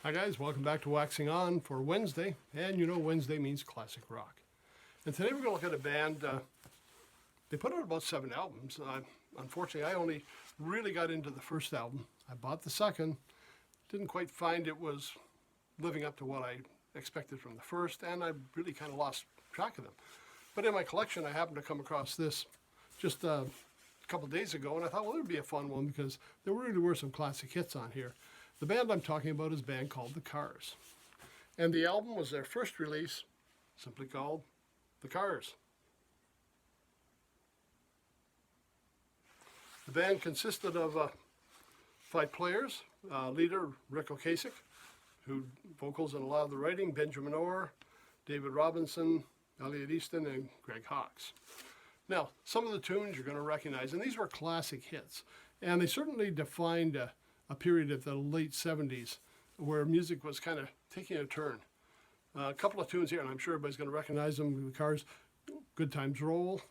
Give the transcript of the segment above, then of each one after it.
Hi guys, welcome back to Waxing On for Wednesday, and you know Wednesday means classic rock. And today we're going to look at a band, they put out about 7 albums. Unfortunately, I only really got into the first album. I bought the second, didn't quite find it was living up to what I expected from the first, and I really kind of lost track of them. But in my collection, I happened to come across this just a couple days ago, and I thought, well, it would be a fun one because there really were some classic hits on here. The band I'm talking about is a band called The Cars. And the album was their first release, simply called The Cars. The band consisted of 5 players, leader Rick Ocasek, who vocals and a lot of the writing, Benjamin Orr, David Robinson, Elliot Easton, and Greg Hawkes. Now, some of the tunes you're going to recognize, and these were classic hits, and they certainly defined a period of the late 70s where music was kind of taking a turn. A couple of tunes here, and I'm sure everybody's going to recognize them. The Cars, Good Times Roll,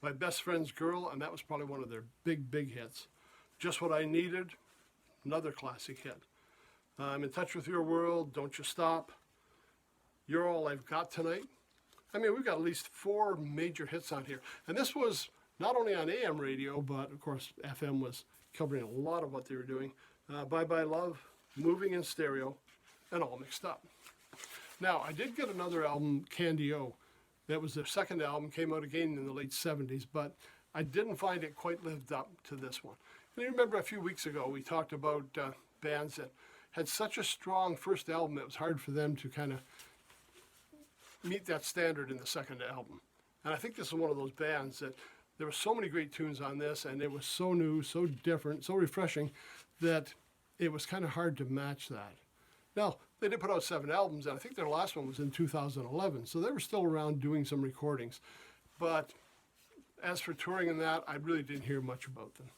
My Best Friend's Girl, and that was probably one of their big hits. Just What I Needed, another classic hit. I'm in Touch with Your World, Don't You Stop, You're All I've Got Tonight. I mean, we've got at least 4 major hits on here. And this was not only on AM radio, but of course FM was covering a lot of what they were doing. Bye Bye Love, Moving in Stereo, and All Mixed Up. Now, I did get another album, Candy O. That was their second album, came out again in the late 70s, but I didn't find it quite lived up to this one. And you remember a few weeks ago, we talked about bands that had such a strong first album, it was hard for them to kind of meet that standard in the second album. And I think this is one of those bands that there were so many great tunes on this, and it was so new, so different, so refreshing that it was kind of hard to match that. Now, they did put out 7 albums, and I think their last one was in 2011, so they were still around doing some recordings. But as for touring and that, I really didn't hear much about them.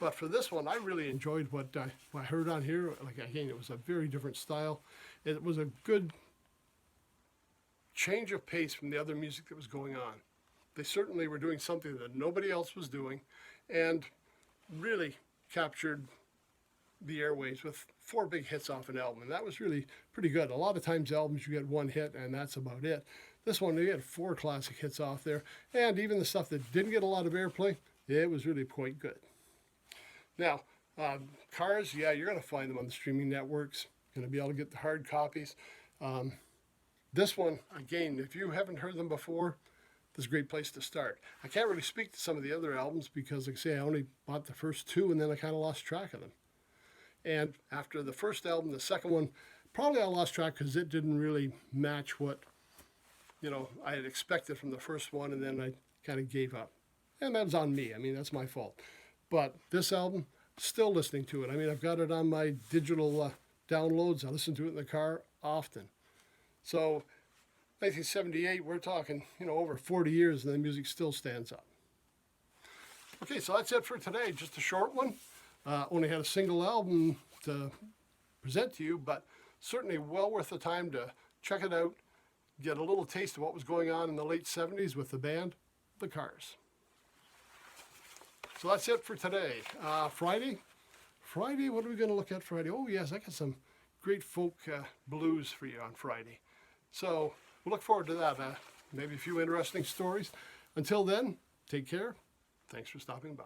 But for this one, I really enjoyed what I heard on here. Like, again, it was a very different style. It was a good change of pace from the other music that was going on. They certainly were doing something that nobody else was doing, and really captured the airwaves with 4 big hits off an album, and that was really pretty good. A lot of times albums you get 1 hit and that's about it. This one, they had 4 classic hits off there, and even the stuff that didn't get a lot of airplay, it was really quite good. Now, Cars, yeah, you're going to find them on the streaming networks. You're going to be able to get the hard copies. This one, again, if you haven't heard them before, this is a great place to start. I can't really speak to some of the other albums because, like I say, I only bought the first 2 and then I kind of lost track of them. And after the first album, the second one, probably I lost track because it didn't really match what, I had expected from the first one, and then I kind of gave up. And that was on me. I mean, that's my fault. But this album, still listening to it. I mean, I've got it on my digital downloads. I listen to it in the car often. So 1978, we're talking, over 40 years, and the music still stands up. Okay, so that's it for today. Just a short one. Only had a single album to present to you, but certainly well worth the time to check it out, get a little taste of what was going on in the late 70s with the band, The Cars. So that's it for today. Friday, what are we going to look at Friday? Oh, yes, I got some great folk blues for you on Friday. So we'll look forward to that. Maybe a few interesting stories. Until then, take care. Thanks for stopping by.